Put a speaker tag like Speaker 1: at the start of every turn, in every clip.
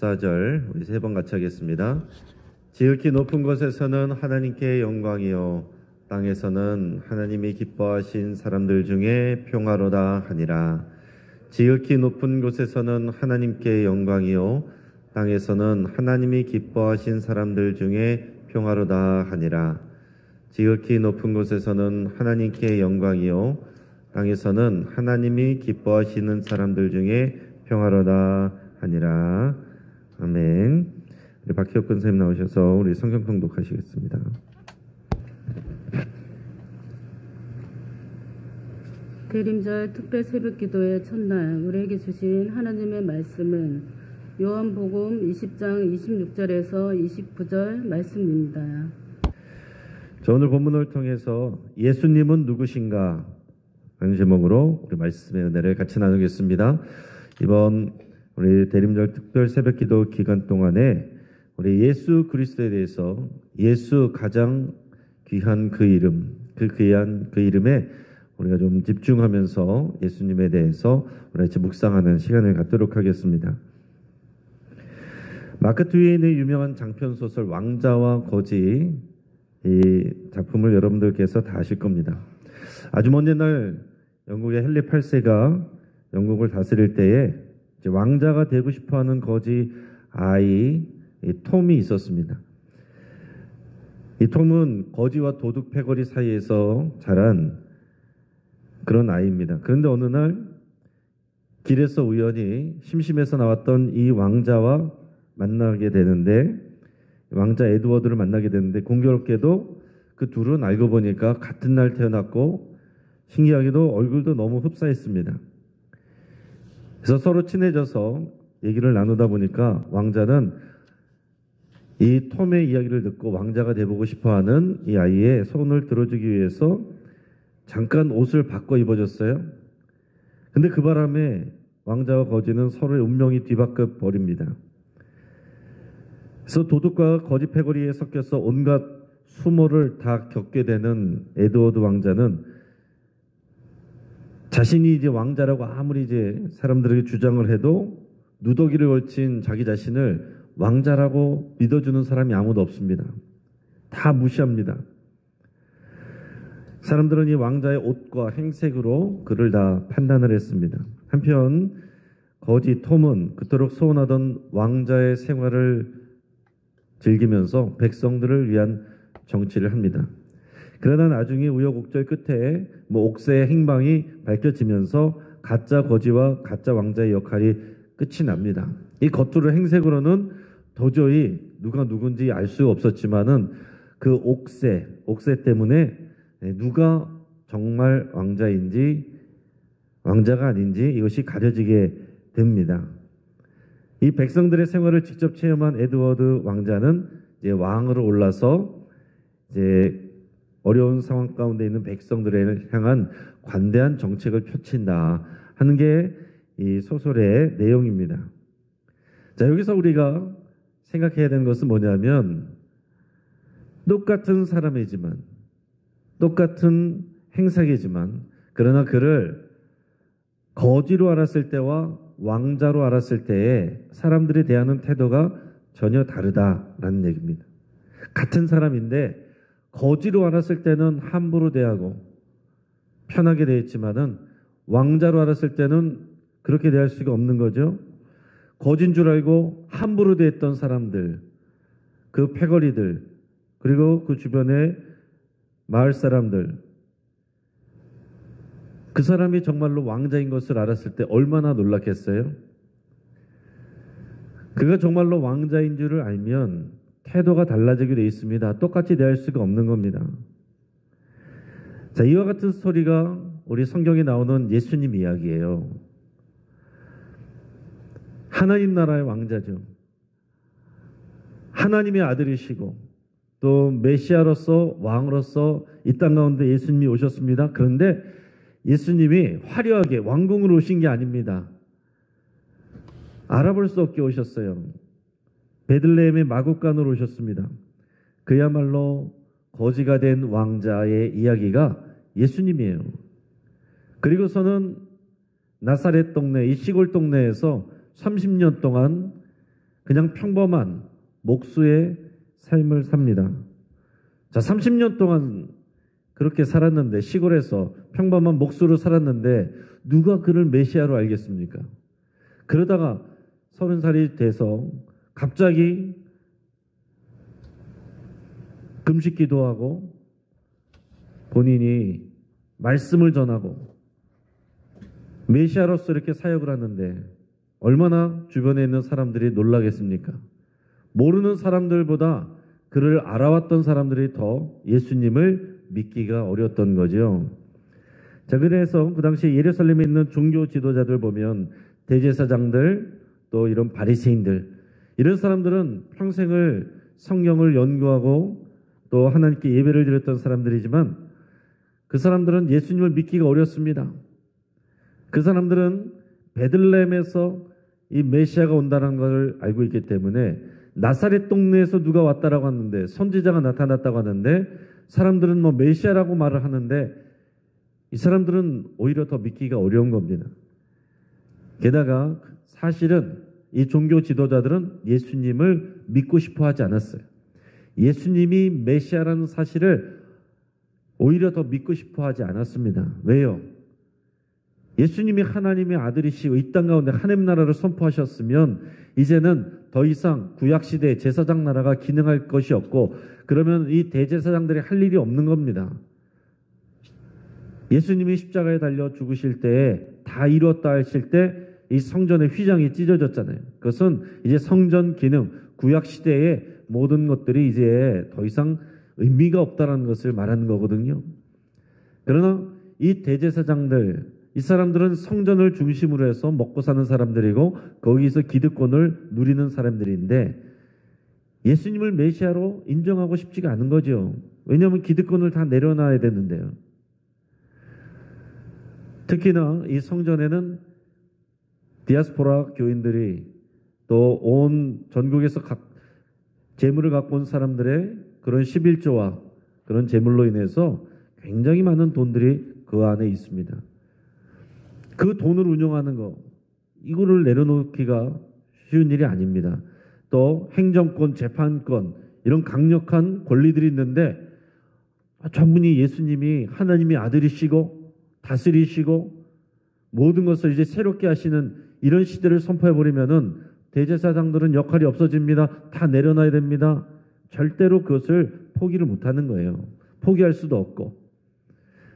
Speaker 1: 14절 우리 세 번 같이 하겠습니다. 지극히 높은 곳에서는 하나님께 영광이요 땅에서는 하나님이 기뻐하신 사람들 중에 평화로다 하니라. 지극히 높은 곳에서는 하나님께 영광이요 땅에서는 하나님이 기뻐하신 사람들 중에 평화로다 하니라. 지극히 높은 곳에서는 하나님께 영광이요 땅에서는 하나님이 기뻐하시는 사람들 중에 평화로다 하니라. 아멘. 우리 박희혁 권사님 나오셔서 우리 성경 통독하시겠습니다.
Speaker 2: 대림절 특별 새벽기도의 첫날 우리에게 주신 하나님의 말씀은 요한복음 20장 26절에서 29절 말씀입니다.
Speaker 1: 자, 오늘 본문을 통해서 예수님은 누구신가 하는 제목으로 우리 말씀의 은혜를 같이 나누겠습니다. 이번 우리 대림절 특별 새벽기도 기간 동안에 우리 예수 그리스도에 대해서 예수 가장 귀한 그 이름, 그 귀한 그 이름에 우리가 좀 집중하면서 예수님에 대해서 우리 같이 묵상하는 시간을 갖도록 하겠습니다. 마크 트웨인의 유명한 장편 소설 왕자와 거지, 이 작품을 여러분들께서 다 아실 겁니다. 아주 먼 옛날 영국의 헨리 8세가 영국을 다스릴 때에 이제 왕자가 되고 싶어하는 거지 아이 이 톰이 있었습니다. 이 톰은 거지와 도둑 패거리 사이에서 자란 그런 아이입니다. 그런데 어느 날 길에서 우연히 심심해서 나왔던 이 왕자와 만나게 되는데, 왕자 에드워드를 만나게 되는데 공교롭게도 그 둘은 알고 보니까 같은 날 태어났고 신기하게도 얼굴도 너무 흡사했습니다. 그래서 서로 친해져서 얘기를 나누다 보니까 왕자는 이 톰의 이야기를 듣고 왕자가 돼보고 싶어하는 이 아이의 소원을 들어주기 위해서 잠깐 옷을 바꿔 입어줬어요. 근데 그 바람에 왕자와 거지는 서로의 운명이 뒤바뀌어 버립니다. 그래서 도둑과 거지 패거리에 섞여서 온갖 수모를 다 겪게 되는 에드워드 왕자는 자신이 이제 왕자라고 아무리 이제 사람들에게 주장을 해도 누더기를 걸친 자기 자신을 왕자라고 믿어주는 사람이 아무도 없습니다. 다 무시합니다. 사람들은 이 왕자의 옷과 행색으로 그를 다 판단을 했습니다. 한편 거지 톰은 그토록 소원하던 왕자의 생활을 즐기면서 백성들을 위한 정치를 합니다. 그러나 나중에 우여곡절 끝에 옥새의 행방이 밝혀지면서 가짜 거지와 가짜 왕자의 역할이 끝이 납니다. 이 겉으로 행색으로는 도저히 누가 누군지 알 수가 없었지만은 그 옥새 때문에 누가 정말 왕자인지 왕자가 아닌지 이것이 가려지게 됩니다. 이 백성들의 생활을 직접 체험한 에드워드 왕자는 이제 왕으로 올라서 이제 어려운 상황 가운데 있는 백성들을 향한 관대한 정책을 펼친다 하는 게 이 소설의 내용입니다. 자, 여기서 우리가 생각해야 되는 것은 뭐냐면 똑같은 사람이지만 똑같은 행색이지만 그러나 그를 거지로 알았을 때와 왕자로 알았을 때에 사람들이 대하는 태도가 전혀 다르다라는 얘기입니다. 같은 사람인데 거지로 알았을 때는 함부로 대하고 편하게 대했지만은 왕자로 알았을 때는 그렇게 대할 수가 없는 거죠. 거진 줄 알고 함부로 대했던 사람들, 그 패거리들, 그리고 그 주변의 마을 사람들, 그 사람이 정말로 왕자인 것을 알았을 때 얼마나 놀랐겠어요? 그가 정말로 왕자인 줄을 알면 태도가 달라지게 되어 있습니다. 똑같이 대할 수가 없는 겁니다. 자, 이와 같은 스토리가 우리 성경에 나오는 예수님 이야기예요. 하나님 나라의 왕자죠. 하나님의 아들이시고 또 메시아로서 왕으로서 이 땅 가운데 예수님이 오셨습니다. 그런데 예수님이 화려하게 왕궁으로 오신 게 아닙니다. 알아볼 수 없게 오셨어요. 베들레헴의 마구간으로 오셨습니다. 그야말로 거지가 된 왕자의 이야기가 예수님이에요. 그리고서는 나사렛 동네, 이 시골 동네에서 30년 동안 그냥 평범한 목수의 삶을 삽니다. 자, 30년 동안 그렇게 살았는데, 시골에서 평범한 목수로 살았는데 누가 그를 메시아로 알겠습니까? 그러다가 30살이 돼서 갑자기 금식 기도하고 본인이 말씀을 전하고 메시아로서 이렇게 사역을 하는데 얼마나 주변에 있는 사람들이 놀라겠습니까? 모르는 사람들보다 그를 알아왔던 사람들이 더 예수님을 믿기가 어려웠던 거죠. 자, 그래서 그 당시 예루살렘에 있는 종교 지도자들 보면 대제사장들, 또 이런 바리새인들, 이런 사람들은 평생을 성경을 연구하고 또 하나님께 예배를 드렸던 사람들이지만 그 사람들은 예수님을 믿기가 어렵습니다. 그 사람들은 베들레헴에서 이 메시아가 온다는 것을 알고 있기 때문에 나사렛 동네에서 누가 왔다라고 하는데, 선지자가 나타났다고 하는데 사람들은 뭐 메시아라고 말을 하는데 이 사람들은 오히려 더 믿기가 어려운 겁니다. 게다가 사실은 이 종교 지도자들은 예수님을 믿고 싶어 하지 않았어요. 예수님이 메시아라는 사실을 오히려 더 믿고 싶어 하지 않았습니다. 왜요? 예수님이 하나님의 아들이시고 이 땅 가운데 하나님 나라를 선포하셨으면 이제는 더 이상 구약시대의 제사장 나라가 기능할 것이 없고, 그러면 이 대제사장들이 할 일이 없는 겁니다. 예수님이 십자가에 달려 죽으실 때에 다 이루었다 하실 때 이 성전의 휘장이 찢어졌잖아요. 그것은 이제 성전 기능, 구약시대의 모든 것들이 이제 더 이상 의미가 없다는 것을 말하는 거거든요. 그러나 이 대제사장들, 이 사람들은 성전을 중심으로 해서 먹고 사는 사람들이고 거기서 기득권을 누리는 사람들인데 예수님을 메시아로 인정하고 싶지가 않은 거죠. 왜냐하면 기득권을 다 내려놔야 되는데요. 특히나 이 성전에는 디아스포라 교인들이 또 온 전국에서 각 재물을 갖고 온 사람들의 그런 11조와 그런 재물로 인해서 굉장히 많은 돈들이 그 안에 있습니다. 그 돈을 운영하는 거, 이거를 내려놓기가 쉬운 일이 아닙니다. 또 행정권, 재판권, 이런 강력한 권리들이 있는데 전분이 예수님이 하나님의 아들이시고 다스리시고 모든 것을 이제 새롭게 하시는 이런 시대를 선포해버리면은 대제사장들은 역할이 없어집니다. 다 내려놔야 됩니다. 절대로 그것을 포기를 못하는 거예요. 포기할 수도 없고.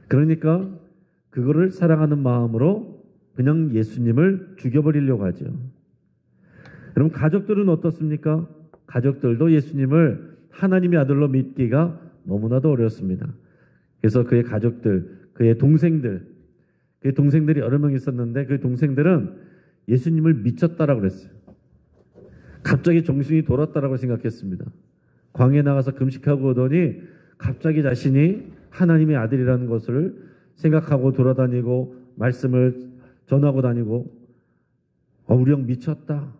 Speaker 1: 그러니까 그거를 사랑하는 마음으로 그냥 예수님을 죽여버리려고 하죠. 여러분, 가족들은 어떻습니까? 가족들도 예수님을 하나님의 아들로 믿기가 너무나도 어렵습니다. 그래서 그의 가족들, 그의 동생들이 여러 명 있었는데 그 동생들은 예수님을 미쳤다라고 그랬어요. 갑자기 정신이 돌았다라고 생각했습니다. 광야에 나가서 금식하고 오더니 갑자기 자신이 하나님의 아들이라는 것을 생각하고 돌아다니고 말씀을 전하고 다니고 우리 형 미쳤다.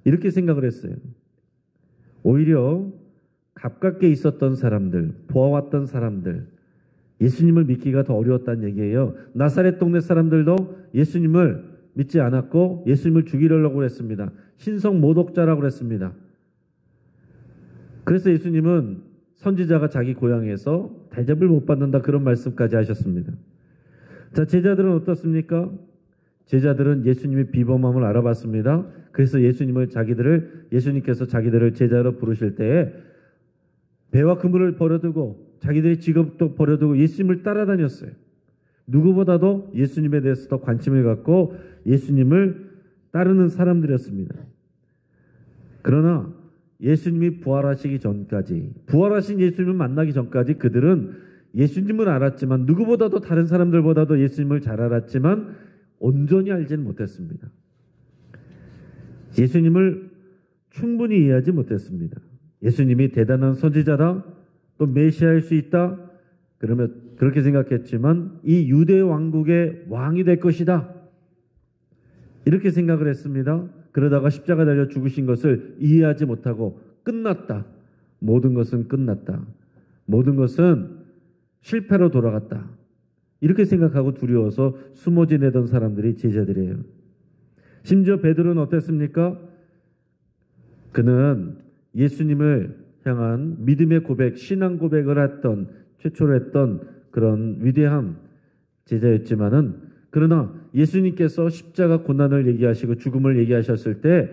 Speaker 1: 이렇게 생각을 했어요. 오히려 가깝게 있었던 사람들, 보아왔던 사람들, 예수님을 믿기가 더 어려웠다는 얘기예요. 나사렛 동네 사람들도 예수님을 믿지 않았고 예수님을 죽이려고 했습니다. 신성 모독자라고 했습니다. 그래서 예수님은 선지자가 자기 고향에서 대접을 못 받는다 그런 말씀까지 하셨습니다. 자, 제자들은 어떻습니까? 제자들은 예수님의 비범함을 알아봤습니다. 그래서 예수님께서 자기들을 제자로 부르실 때에 배와 그물을 버려두고 자기들의 직업도 버려두고 예수님을 따라다녔어요. 누구보다도 예수님에 대해서 더 관심을 갖고 예수님을 따르는 사람들이었습니다. 그러나 예수님이 부활하시기 전까지, 부활하신 예수님을 만나기 전까지 그들은 예수님을 알았지만, 누구보다도 다른 사람들보다도 예수님을 잘 알았지만 온전히 알지는 못했습니다. 예수님을 충분히 이해하지 못했습니다. 예수님이 대단한 선지자다, 또 메시아일 수 있다, 그러면 그렇게 생각했지만 이 유대 왕국의 왕이 될 것이다, 이렇게 생각을 했습니다. 그러다가 십자가 달려 죽으신 것을 이해하지 못하고 끝났다, 모든 것은 끝났다, 모든 것은 실패로 돌아갔다, 이렇게 생각하고 두려워서 숨어 지내던 사람들이 제자들이에요. 심지어 베드로는 어땠습니까? 그는 예수님을 향한 믿음의 고백, 신앙 고백을 했던, 최초로 했던 그런 위대한 제자였지만은, 그러나 예수님께서 십자가 고난을 얘기하시고 죽음을 얘기하셨을 때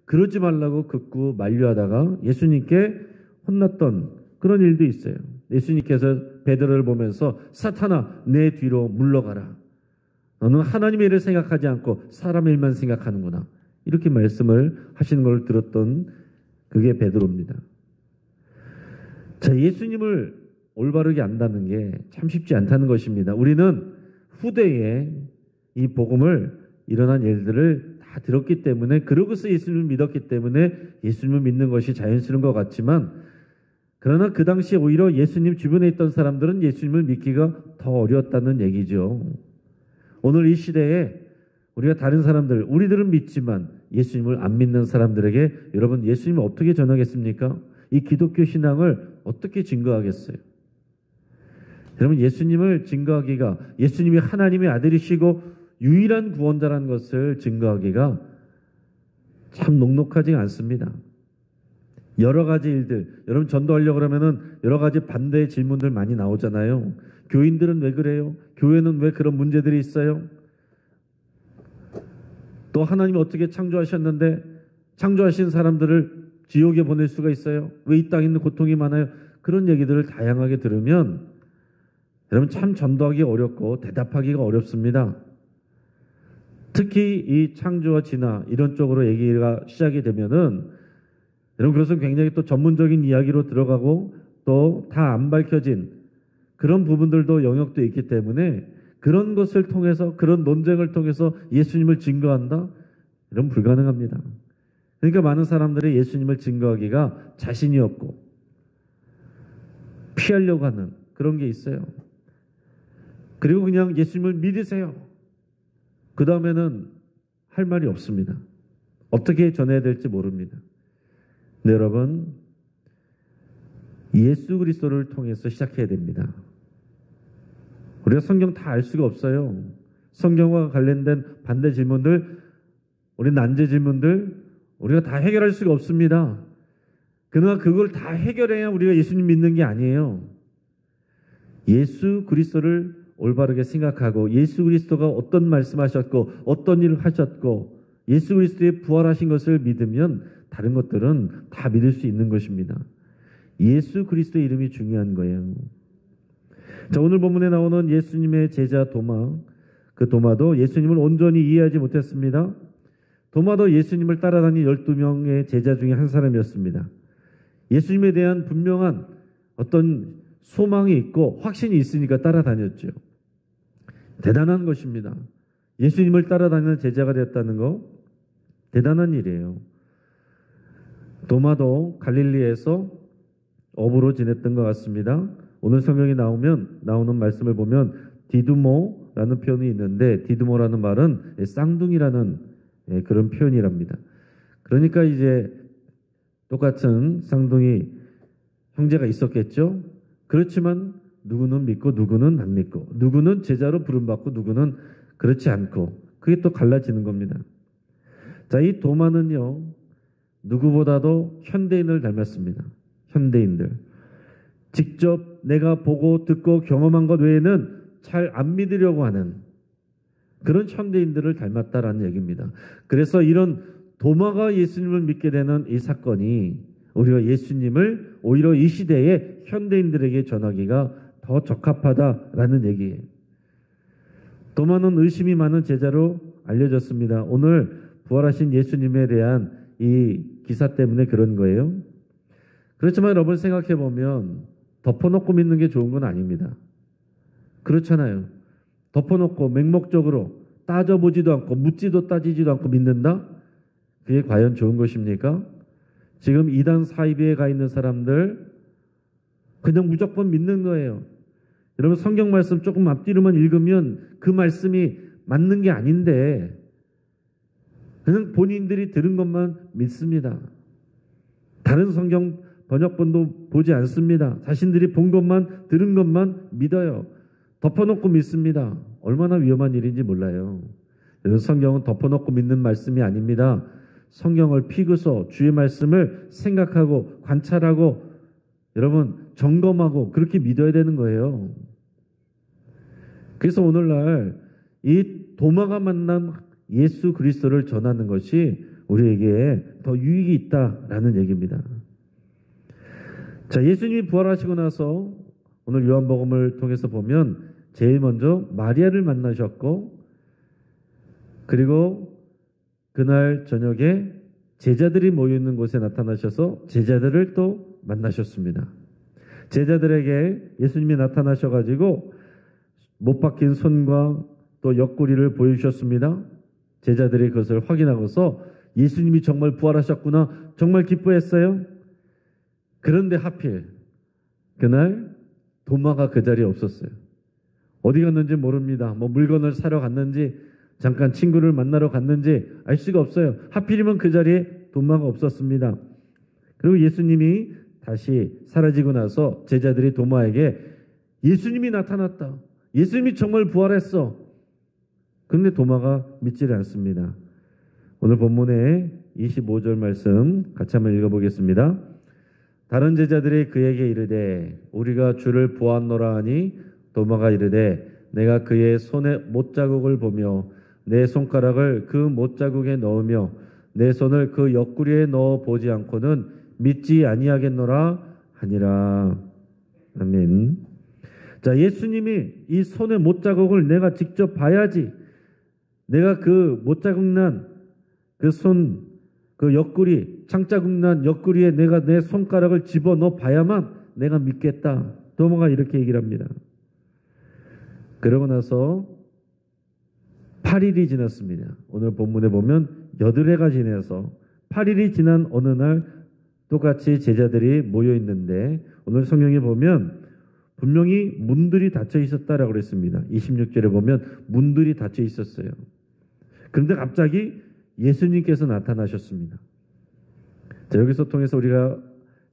Speaker 1: 그러지 말라고 극구 만류하다가 예수님께 혼났던 그런 일도 있어요. 예수님께서 베드로를 보면서 사탄아 내 뒤로 물러가라. 너는 하나님의 일을 생각하지 않고 사람의 일만 생각하는구나. 이렇게 말씀을 하시는 걸 들었던 그게 베드로입니다. 자, 예수님을 올바르게 안다는 게 참 쉽지 않다는 것입니다. 우리는 후대에 이 복음을 일어난 일들을 다 들었기 때문에, 그러고서 예수님을 믿었기 때문에 예수님을 믿는 것이 자연스러운 것 같지만, 그러나 그 당시에 오히려 예수님 주변에 있던 사람들은 예수님을 믿기가 더 어려웠다는 얘기죠. 오늘 이 시대에 우리가 다른 사람들, 우리들은 믿지만 예수님을 안 믿는 사람들에게 여러분 예수님을 어떻게 전하겠습니까? 이 기독교 신앙을 어떻게 증거하겠어요? 여러분 예수님을 증거하기가, 예수님이 하나님의 아들이시고 유일한 구원자라는 것을 증거하기가 참 녹록하지 않습니다. 여러 가지 일들, 여러분 전도하려고 그러면은 여러 가지 반대의 질문들 많이 나오잖아요. 교인들은 왜 그래요? 교회는 왜 그런 문제들이 있어요? 또 하나님이 어떻게 창조하셨는데 창조하신 사람들을 지옥에 보낼 수가 있어요? 왜 이 땅에 있는 고통이 많아요? 그런 얘기들을 다양하게 들으면 여러분 참 전도하기 어렵고 대답하기가 어렵습니다. 특히 이 창조와 진화 이런 쪽으로 얘기가 시작이 되면은 여러분 그것은 굉장히 또 전문적인 이야기로 들어가고 또 다 안 밝혀진 그런 부분들도 영역도 있기 때문에 그런 것을 통해서, 그런 논쟁을 통해서 예수님을 증거한다? 이런 불가능합니다. 그러니까 많은 사람들이 예수님을 증거하기가 자신이 없고 피하려고 하는 그런 게 있어요. 그리고 그냥 예수님을 믿으세요. 그 다음에는 할 말이 없습니다. 어떻게 전해야 될지 모릅니다. 네, 여러분, 예수 그리스도를 통해서 시작해야 됩니다. 우리가 성경 다 알 수가 없어요. 성경과 관련된 반대 질문들, 우리 난제 질문들 우리가 다 해결할 수가 없습니다. 그러나 그걸 다 해결해야 우리가 예수님 믿는 게 아니에요. 예수 그리스도를 올바르게 생각하고 예수 그리스도가 어떤 말씀하셨고 어떤 일을 하셨고 예수 그리스도의 부활하신 것을 믿으면 다른 것들은 다 믿을 수 있는 것입니다. 예수 그리스도의 이름이 중요한 거예요. 자, 오늘 본문에 나오는 예수님의 제자 도마, 그 도마도 예수님을 온전히 이해하지 못했습니다. 도마도 예수님을 따라다닌 12명의 제자 중에 한 사람이었습니다. 예수님에 대한 분명한 어떤 소망이 있고 확신이 있으니까 따라다녔죠. 대단한 것입니다. 예수님을 따라다니는 제자가 되었다는 거 대단한 일이에요. 도마도 갈릴리에서 어부로 지냈던 것 같습니다. 오늘 성경에 나오는 말씀을 보면 디두모라는 표현이 있는데 디두모라는 말은 쌍둥이라는 그런 표현이랍니다. 그러니까 이제 똑같은 쌍둥이 형제가 있었겠죠. 그렇지만 누구는 믿고 누구는 안 믿고 누구는 제자로 부름받고 누구는 그렇지 않고 그게 또 갈라지는 겁니다. 자, 이 도마는요 누구보다도 현대인을 닮았습니다. 현대인들. 직접 내가 보고 듣고 경험한 것 외에는 잘 안 믿으려고 하는 그런 현대인들을 닮았다라는 얘기입니다. 그래서 이런 도마가 예수님을 믿게 되는 이 사건이 우리가 예수님을 오히려 이 시대에 현대인들에게 전하기가 더 적합하다라는 얘기예요. 도마는 의심이 많은 제자로 알려졌습니다. 오늘 부활하신 예수님에 대한 이 기사 때문에 그런 거예요. 그렇지만 여러분 생각해 보면 덮어놓고 믿는 게 좋은 건 아닙니다. 그렇잖아요. 덮어놓고 맹목적으로 따져보지도 않고 묻지도 따지지도 않고 믿는다? 그게 과연 좋은 것입니까? 지금 이단 사이비에 가 있는 사람들 그냥 무조건 믿는 거예요. 여러분 성경 말씀 조금 앞뒤로만 읽으면 그 말씀이 맞는 게 아닌데 그냥 본인들이 들은 것만 믿습니다. 다른 성경 번역본도 보지 않습니다. 자신들이 본 것만 들은 것만 믿어요. 덮어놓고 믿습니다. 얼마나 위험한 일인지 몰라요. 여러분 성경은 덮어놓고 믿는 말씀이 아닙니다. 성경을 피고서 주의 말씀을 생각하고 관찰하고 여러분 점검하고 그렇게 믿어야 되는 거예요. 그래서 오늘날 이 도마가 만난 예수 그리스도를 전하는 것이 우리에게 더 유익이 있다라는 얘기입니다. 자, 예수님이 부활하시고 나서 오늘 요한복음을 통해서 보면 제일 먼저 마리아를 만나셨고 그리고 그날 저녁에 제자들이 모여있는 곳에 나타나셔서 제자들을 또 만나셨습니다. 제자들에게 예수님이 나타나셔가지고 못 박힌 손과 또 옆구리를 보여주셨습니다. 제자들이 그것을 확인하고서 예수님이 정말 부활하셨구나 정말 기뻐했어요. 그런데 하필 그날 도마가 그 자리에 없었어요. 어디 갔는지 모릅니다. 뭐 물건을 사러 갔는지 잠깐 친구를 만나러 갔는지 알 수가 없어요. 하필이면 그 자리에 도마가 없었습니다. 그리고 예수님이 다시 사라지고 나서 제자들이 도마에게 예수님이 나타났다. 예수님이 정말 부활했어. 그런데 도마가 믿지를 않습니다. 오늘 본문의 25절 말씀 같이 한번 읽어보겠습니다. 다른 제자들이 그에게 이르되 우리가 주를 보았노라 하니 도마가 이르되 내가 그의 손에 못자국을 보며 내 손가락을 그 못자국에 넣으며 내 손을 그 옆구리에 넣어 보지 않고는 믿지 아니하겠노라 하니라. 아멘. 자, 예수님이 이 손의 못자국을 내가 직접 봐야지. 내가 그 못자국 난 그 손, 그 옆구리, 창자국 난 옆구리에 내가 내 손가락을 집어넣어 봐야만 내가 믿겠다. 도마가 이렇게 얘기를 합니다. 그러고 나서 8일이 지났습니다. 오늘 본문에 보면 8회가 지나서 8일이 지난 어느 날 똑같이 제자들이 모여 있는데 오늘 성경에 보면 분명히 문들이 닫혀 있었다라고 그랬습니다. 26절에 보면 문들이 닫혀 있었어요. 그런데 갑자기 예수님께서 나타나셨습니다. 자, 여기서 통해서 우리가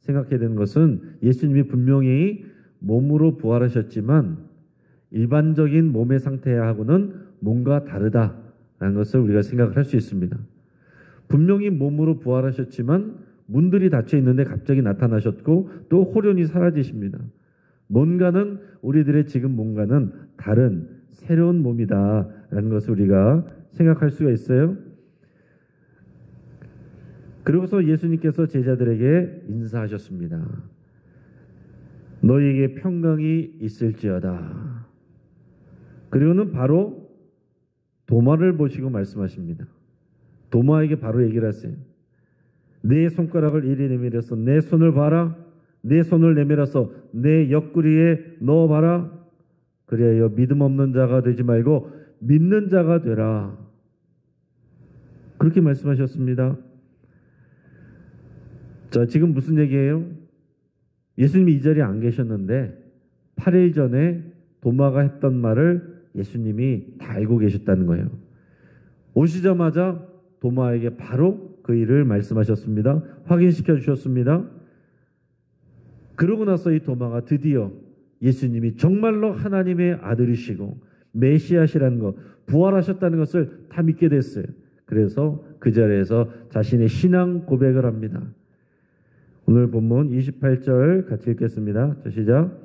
Speaker 1: 생각해야 되는 것은 예수님이 분명히 몸으로 부활하셨지만 일반적인 몸의 상태하고는 뭔가 다르다라는 것을 우리가 생각을 할 수 있습니다. 분명히 몸으로 부활하셨지만 문들이 닫혀 있는데 갑자기 나타나셨고 또 호련히 사라지십니다. 뭔가는 우리들의 지금 뭔가는 다른 새로운 몸이다라는 것을 우리가 생각할 수가 있어요. 그러고서 예수님께서 제자들에게 인사하셨습니다. 너희에게 평강이 있을지어다. 그리고는 바로 도마를 보시고 말씀하십니다. 도마에게 바로 얘기를 하세요. 내 손가락을 이리 내밀어서 내 손을 봐라. 내 손을 내밀어서 내 옆구리에 넣어봐라. 그래야 믿음 없는 자가 되지 말고 믿는 자가 되라. 그렇게 말씀하셨습니다. 자, 지금 무슨 얘기예요? 예수님이 이 자리에 안 계셨는데 8일 전에 도마가 했던 말을 예수님이 다 알고 계셨다는 거예요. 오시자마자 도마에게 바로 그 일을 말씀하셨습니다. 확인시켜 주셨습니다. 그러고 나서 이 도마가 드디어 예수님이 정말로 하나님의 아들이시고 메시아시라는 것, 부활하셨다는 것을 다 믿게 됐어요. 그래서 그 자리에서 자신의 신앙 고백을 합니다. 오늘 본문 28절 같이 읽겠습니다. 자, 시작.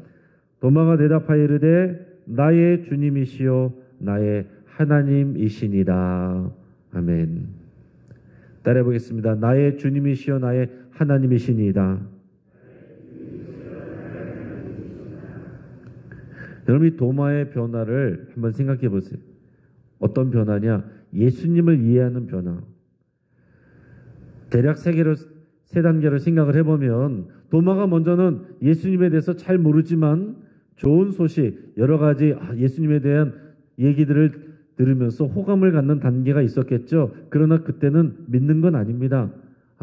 Speaker 1: 도마가 대답하여 이르되 나의 주님이시요 나의 하나님이시니라. 아멘. 따라해 보겠습니다. 나의 주님이시요 나의 하나님이시니이다. 여러분, 이 도마의 변화를 한번 생각해 보세요. 어떤 변화냐? 예수님을 이해하는 변화. 대략 세 단계로 생각을 해보면 도마가 먼저는 예수님에 대해서 잘 모르지만 좋은 소식, 여러 가지 예수님에 대한 얘기들을 들으면서 호감을 갖는 단계가 있었겠죠. 그러나 그때는 믿는 건 아닙니다.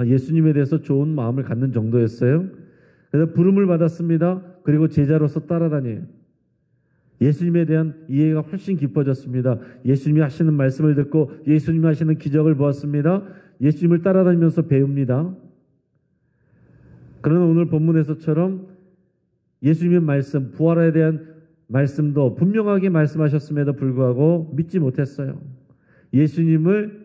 Speaker 1: 예수님에 대해서 좋은 마음을 갖는 정도였어요. 그래서 부름을 받았습니다. 그리고 제자로서 따라다녀요. 예수님에 대한 이해가 훨씬 깊어졌습니다. 예수님이 하시는 말씀을 듣고 예수님이 하시는 기적을 보았습니다. 예수님을 따라다니면서 배웁니다. 그러나 오늘 본문에서처럼 예수님의 말씀, 부활에 대한 말씀도 분명하게 말씀하셨음에도 불구하고 믿지 못했어요. 예수님을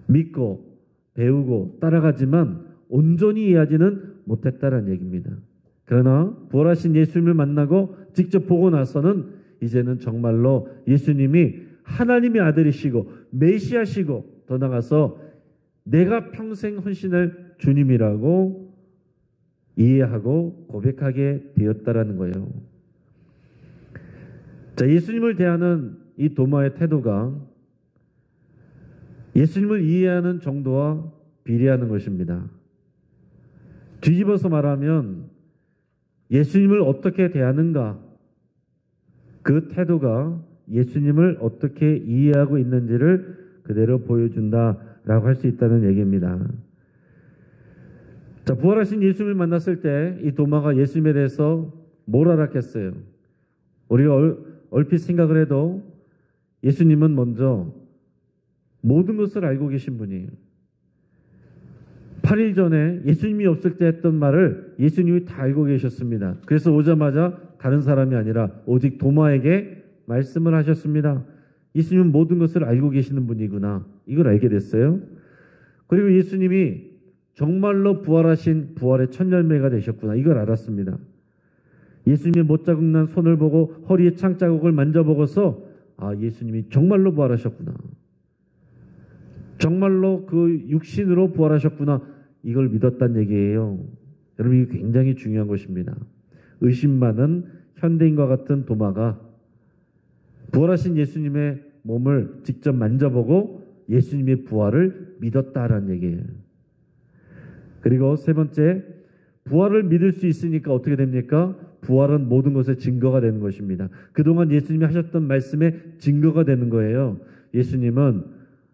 Speaker 1: 믿고 배우고 따라가지만 온전히 이해하지는 못했다는 얘기입니다. 그러나 부활하신 예수님을 만나고 직접 보고 나서는 이제는 정말로 예수님이 하나님의 아들이시고 메시아시고 더 나아가서 내가 평생 헌신할 주님이라고 이해하고 고백하게 되었다라는 거예요. 자, 예수님을 대하는 이 도마의 태도가 예수님을 이해하는 정도와 비례하는 것입니다. 뒤집어서 말하면 예수님을 어떻게 대하는가, 그 태도가 예수님을 어떻게 이해하고 있는지를 그대로 보여준다라고 할 수 있다는 얘기입니다. 자, 부활하신 예수님을 만났을 때 이 도마가 예수님에 대해서 뭘 알았겠어요? 우리가 얼핏 생각을 해도 예수님은 먼저 모든 것을 알고 계신 분이에요. 8일 전에 예수님이 없을 때 했던 말을 예수님이 다 알고 계셨습니다. 그래서 오자마자 다른 사람이 아니라 오직 도마에게 말씀을 하셨습니다. 예수님은 모든 것을 알고 계시는 분이구나. 이걸 알게 됐어요. 그리고 예수님이 정말로 부활하신 부활의 첫 열매가 되셨구나. 이걸 알았습니다. 예수님의 못자국 난 손을 보고 허리에 창자국을 만져보고서 예수님이 정말로 부활하셨구나. 정말로 그 육신으로 부활하셨구나. 이걸 믿었단 얘기예요. 여러분, 이게 굉장히 중요한 것입니다. 의심 많은 현대인과 같은 도마가 부활하신 예수님의 몸을 직접 만져보고 예수님의 부활을 믿었다라는 얘기예요. 그리고 세 번째, 부활을 믿을 수 있으니까 어떻게 됩니까? 부활은 모든 것의 증거가 되는 것입니다. 그동안 예수님이 하셨던 말씀의 증거가 되는 거예요. 예수님은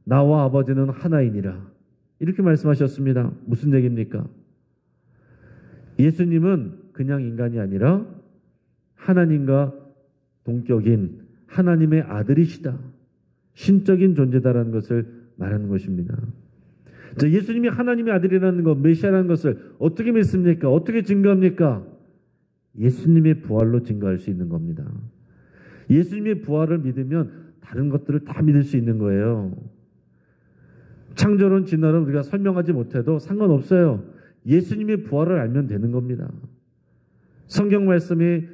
Speaker 1: 나와 아버지는 하나이니라. 이렇게 말씀하셨습니다. 무슨 얘기입니까? 예수님은 그냥 인간이 아니라 하나님과 동격인 하나님의 아들이시다. 신적인 존재다라는 것을 말하는 것입니다. 자, 예수님이 하나님의 아들이라는 것, 메시아라는 것을 어떻게 믿습니까? 어떻게 증거합니까? 예수님의 부활로 증거할 수 있는 겁니다. 예수님의 부활을 믿으면 다른 것들을 다 믿을 수 있는 거예요. 창조론, 진화론 우리가 설명하지 못해도 상관없어요. 예수님의 부활을 알면 되는 겁니다. 성경 말씀이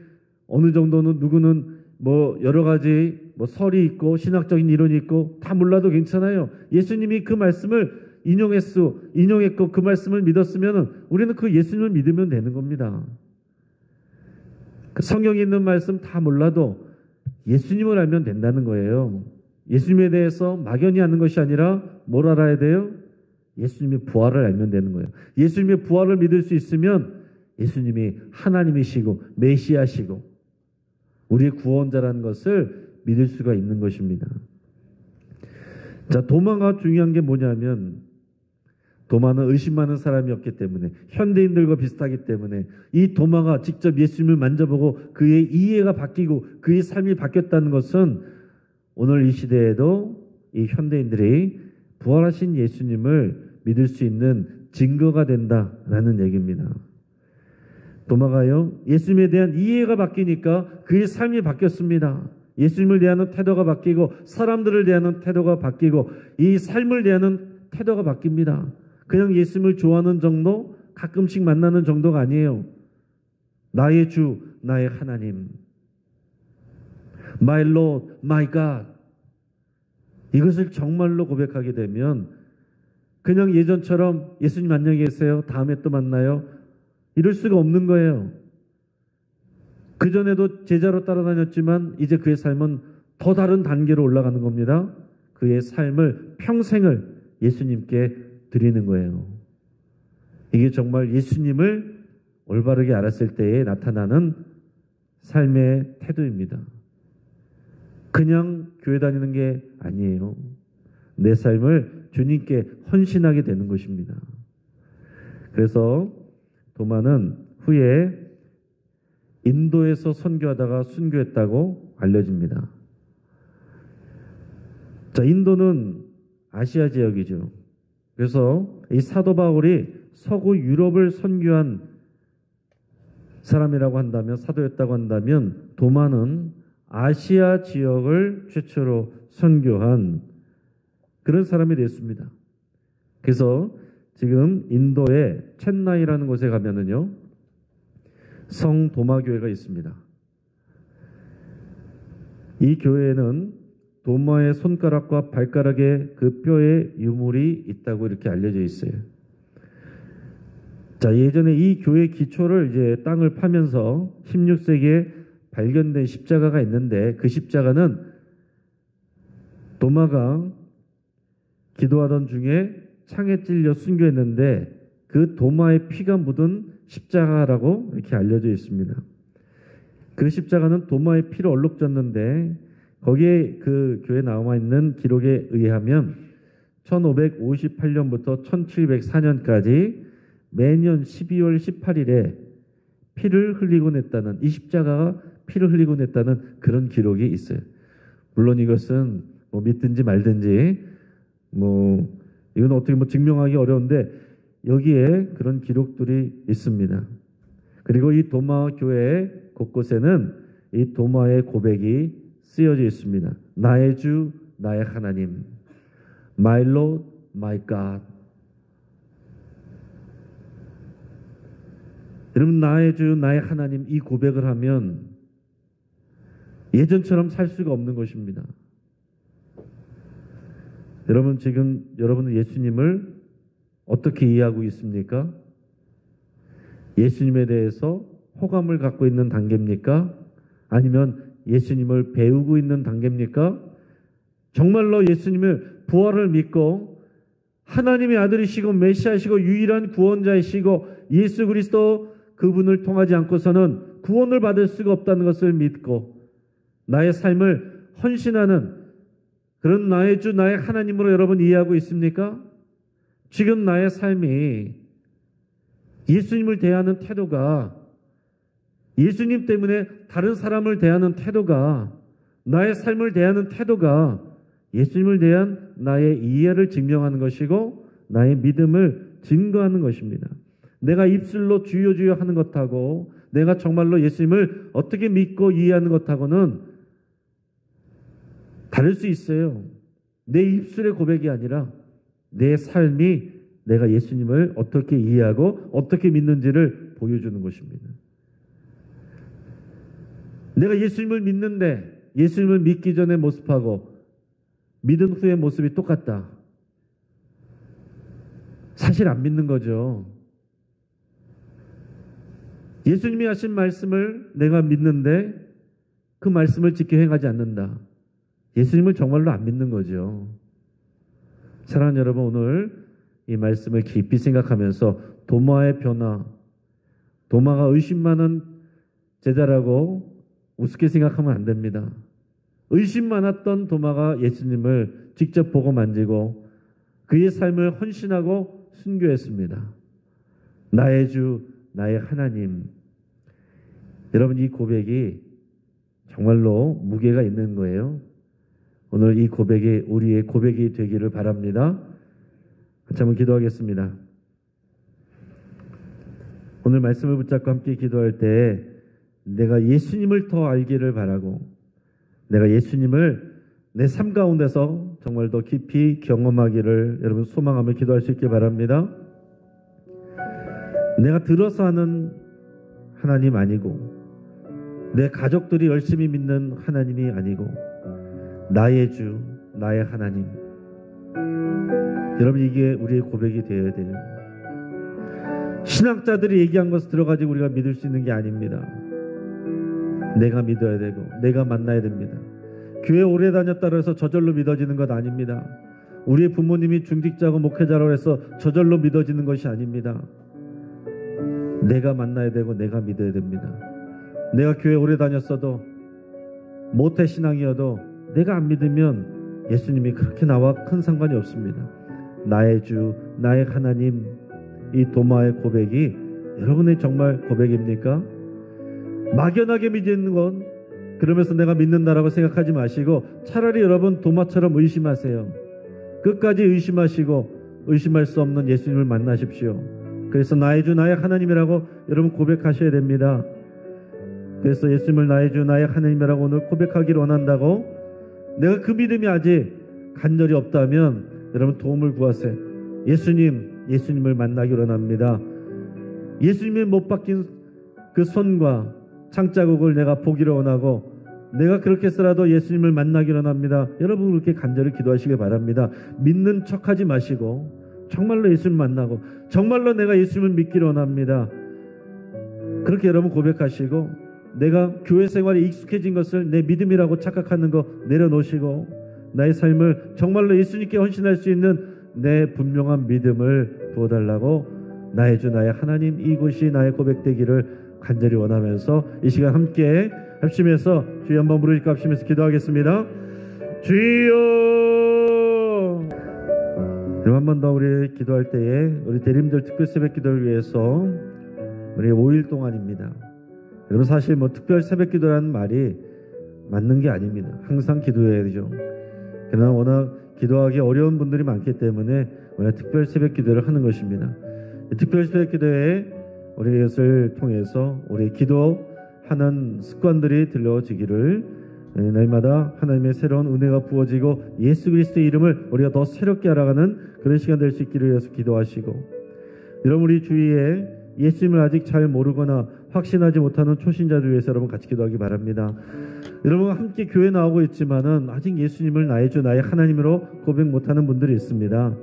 Speaker 1: 어느 정도는 누구는 여러 가지 설이 있고 신학적인 이론이 있고 다 몰라도 괜찮아요. 예수님이 그 말씀을 인용했고 그 말씀을 믿었으면 우리는 그 예수님을 믿으면 되는 겁니다. 그 성경에 있는 말씀 다 몰라도 예수님을 알면 된다는 거예요. 예수님에 대해서 막연히 아는 것이 아니라 뭘 알아야 돼요? 예수님의 부활을 알면 되는 거예요. 예수님의 부활을 믿을 수 있으면 예수님이 하나님이시고 메시아시고 우리의 구원자라는 것을 믿을 수가 있는 것입니다. 자, 도마가 중요한 게 뭐냐면 도마는 의심 많은 사람이었기 때문에 현대인들과 비슷하기 때문에 이 도마가 직접 예수님을 만져보고 그의 이해가 바뀌고 그의 삶이 바뀌었다는 것은 오늘 이 시대에도 이 현대인들이 부활하신 예수님을 믿을 수 있는 증거가 된다라는 얘기입니다. 도마가요, 예수님에 대한 이해가 바뀌니까 그의 삶이 바뀌었습니다. 예수님을 대하는 태도가 바뀌고 사람들을 대하는 태도가 바뀌고 이 삶을 대하는 태도가 바뀝니다. 그냥 예수님을 좋아하는 정도, 가끔씩 만나는 정도가 아니에요. 나의 주, 나의 하나님. My Lord, my God. 이것을 정말로 고백하게 되면 그냥 예전처럼 예수님 안녕히 계세요. 다음에 또 만나요. 이럴 수가 없는 거예요. 그전에도 제자로 따라다녔지만 이제 그의 삶은 더 다른 단계로 올라가는 겁니다. 그의 삶을, 평생을 예수님께 드리는 거예요. 이게 정말 예수님을 올바르게 알았을 때에 나타나는 삶의 태도입니다. 그냥 교회 다니는 게 아니에요. 내 삶을 주님께 헌신하게 되는 것입니다. 그래서 도마는 후에 인도에서 선교하다가 순교했다고 알려집니다. 자, 인도는 아시아 지역이죠. 그래서 이 사도 바울이 서구 유럽을 선교한 사람이라고 한다면, 사도였다고 한다면 도마는 아시아 지역을 최초로 선교한 그런 사람이 됐습니다. 그래서 지금 인도의 첸나이라는 곳에 가면은요, 성 도마교회가 있습니다. 이 교회에는 도마의 손가락과 발가락에 그 뼈에 유물이 있다고 이렇게 알려져 있어요. 자, 예전에 이 교회 기초를 이제 땅을 파면서 16세기에 발견된 십자가가 있는데, 그 십자가는 도마가 기도하던 중에 창에 찔려 순교했는데 그 도마의 피가 묻은 십자가라고 이렇게 알려져 있습니다. 그 십자가는 도마의 피를 얼룩졌는데, 거기에 그 교회에 나와 있는 기록에 의하면 1558년부터 1704년까지 매년 12월 18일에 피를 흘리고 냈다는, 이 십자가가 피를 흘리고 냈다는 그런 기록이 있어요. 물론 이것은 뭐 믿든지 말든지 이건 어떻게 증명하기 어려운데 여기에 그런 기록들이 있습니다. 그리고 이 도마 교회 곳곳에는 이 도마의 고백이 쓰여져 있습니다. 나의 주, 나의 하나님, My Lord, My God. 여러분, 나의 주, 나의 하나님, 이 고백을 하면 예전처럼 살 수가 없는 것입니다. 여러분, 지금 여러분은 예수님을 어떻게 이해하고 있습니까? 예수님에 대해서 호감을 갖고 있는 단계입니까? 아니면 예수님을 배우고 있는 단계입니까? 정말로 예수님을 부활을 믿고 하나님의 아들이시고 메시아시고 유일한 구원자이시고 예수 그리스도 그분을 통하지 않고서는 구원을 받을 수가 없다는 것을 믿고 나의 삶을 헌신하는 그런 나의 주, 나의 하나님으로 여러분 이해하고 있습니까? 지금 나의 삶이 예수님을 대하는 태도가, 예수님 때문에 다른 사람을 대하는 태도가, 나의 삶을 대하는 태도가 예수님을 대한 나의 이해를 증명하는 것이고 나의 믿음을 증거하는 것입니다. 내가 입술로 주여 주여 하는 것하고 내가 정말로 예수님을 어떻게 믿고 이해하는 것하고는 다를 수 있어요. 내 입술의 고백이 아니라 내 삶이 내가 예수님을 어떻게 이해하고 어떻게 믿는지를 보여주는 것입니다. 내가 예수님을 믿는데 예수님을 믿기 전의 모습하고 믿은 후의 모습이 똑같다. 사실 안 믿는 거죠. 예수님이 하신 말씀을 내가 믿는데 그 말씀을 지켜 행하지 않는다. 예수님을 정말로 안 믿는 거죠. 사랑하는 여러분, 오늘 이 말씀을 깊이 생각하면서 도마의 변화, 도마가 의심 많은 제자라고 우습게 생각하면 안 됩니다. 의심 많았던 도마가 예수님을 직접 보고 만지고 그의 삶을 헌신하고 순교했습니다. 나의 주, 나의 하나님. 여러분, 이 고백이 정말로 무게가 있는 거예요. 오늘 이 고백이 우리의 고백이 되기를 바랍니다. 같이 한번 기도하겠습니다. 오늘 말씀을 붙잡고 함께 기도할 때 내가 예수님을 더 알기를 바라고 내가 예수님을 내 삶 가운데서 정말 더 깊이 경험하기를 여러분 소망하며 기도할 수 있길 바랍니다. 내가 들어서 하는 하나님 아니고 내 가족들이 열심히 믿는 하나님이 아니고 나의 주, 나의 하나님. 여러분, 이게 우리의 고백이 되어야 돼요. 신학자들이 얘기한 것을 들어가지고 우리가 믿을 수 있는 게 아닙니다. 내가 믿어야 되고 내가 만나야 됩니다. 교회 오래 다녔다고 해서 저절로 믿어지는 것 아닙니다. 우리의 부모님이 중직자고 목회자라고 해서 저절로 믿어지는 것이 아닙니다. 내가 만나야 되고 내가 믿어야 됩니다. 내가 교회 오래 다녔어도 모태신앙이어도 내가 안 믿으면 예수님이 그렇게 나와 큰 상관이 없습니다. 나의 주, 나의 하나님, 이 도마의 고백이 여러분의 정말 고백입니까? 막연하게 믿는 건 그러면서 내가 믿는다라고 생각하지 마시고 차라리 여러분 도마처럼 의심하세요. 끝까지 의심하시고 의심할 수 없는 예수님을 만나십시오. 그래서 나의 주, 나의 하나님이라고 여러분 고백하셔야 됩니다. 그래서 예수님을 나의 주, 나의 하나님이라고 오늘 고백하기를 원한다고 내가 그 믿음이 아직 간절히 없다면 여러분 도움을 구하세요. 예수님을 만나기 원합니다. 예수님의 못 박힌 그 손과 창자국을 내가 보기를 원하고 내가 그렇게 해서라도 예수님을 만나기 원합니다. 여러분 그렇게 간절히 기도하시기 바랍니다. 믿는 척하지 마시고 정말로 예수님 만나고 정말로 내가 예수님을 믿기를 원합니다. 그렇게 여러분 고백하시고 내가 교회 생활에 익숙해진 것을 내 믿음이라고 착각하는 거 내려놓으시고 나의 삶을 정말로 예수님께 헌신할 수 있는 내 분명한 믿음을 부어달라고 나의 주 나의 하나님 이곳이 나의 고백되기를 간절히 원하면서 이 시간 함께 합심해서 주여 한번 부르실까 합심해서 기도하겠습니다. 주여. 한 번 더 우리 기도할 때에 우리 대림절 특별 새벽 기도를 위해서 우리 5일 동안입니다. 여러분 사실 특별 새벽 기도라는 말이 맞는 게 아닙니다. 항상 기도해야 되죠. 그러나 워낙 기도하기 어려운 분들이 많기 때문에 우리가 특별 새벽 기도를 하는 것입니다. 특별 새벽 기도에 우리 이것을 통해서 우리 기도하는 습관들이 들려지기를 날마다 하나님의 새로운 은혜가 부어지고 예수 그리스도의 이름을 우리가 더 새롭게 알아가는 그런 시간 될 수 있기를 위해서 기도하시고 여러분 우리 주위에 예수님을 아직 잘 모르거나 확신하지 못하는 초신자들 위해서 여러분 같이 기도하기 바랍니다. 여러분 함께 교회 나오고 있지만은 아직 예수님을 나의 주 나의 하나님으로 고백 못하는 분들이 있습니다.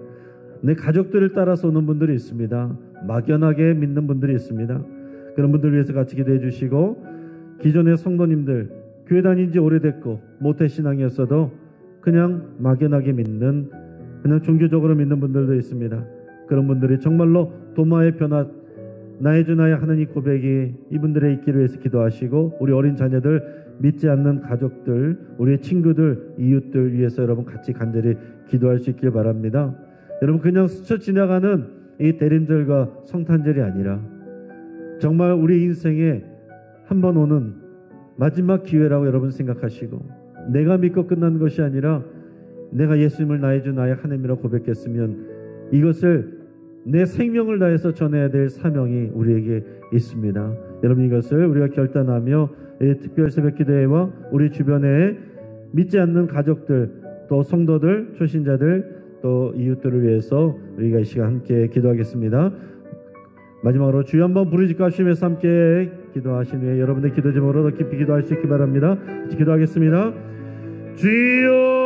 Speaker 1: 내 가족들을 따라서 오는 분들이 있습니다. 막연하게 믿는 분들이 있습니다. 그런 분들 위해서 같이 기도해 주시고 기존의 성도님들 교회 다닌 지 오래됐고 모태신앙이었어도 그냥 막연하게 믿는 그냥 종교적으로 믿는 분들도 있습니다. 그런 분들이 정말로 도마의 변화 나의 주 나의 하나님 고백이 이분들의 있기를 위해서 기도하시고 우리 어린 자녀들 믿지 않는 가족들 우리의 친구들 이웃들 위해서 여러분 같이 간절히 기도할 수 있길 바랍니다. 여러분 그냥 스쳐 지나가는 이 대림절과 성탄절이 아니라 정말 우리 인생에 한 번 오는 마지막 기회라고 여러분 생각하시고 내가 믿고 끝난 것이 아니라 내가 예수님을 나의 주 나의 하나님이라고 고백했으면 이것을 내 생명을 다해서 전해야 될 사명이 우리에게 있습니다. 여러분 이것을 우리가 결단하며 특별 새벽 기도회와 우리 주변에 믿지 않는 가족들 또 성도들 초신자들 또 이웃들을 위해서 우리가 이 시간 함께 기도하겠습니다. 마지막으로 주여 한번 부르짖고 하시면서 함께 기도하신 후에 여러분의 기도 제목으로 더 깊이 기도할 수 있기 바랍니다. 기도하겠습니다. 주여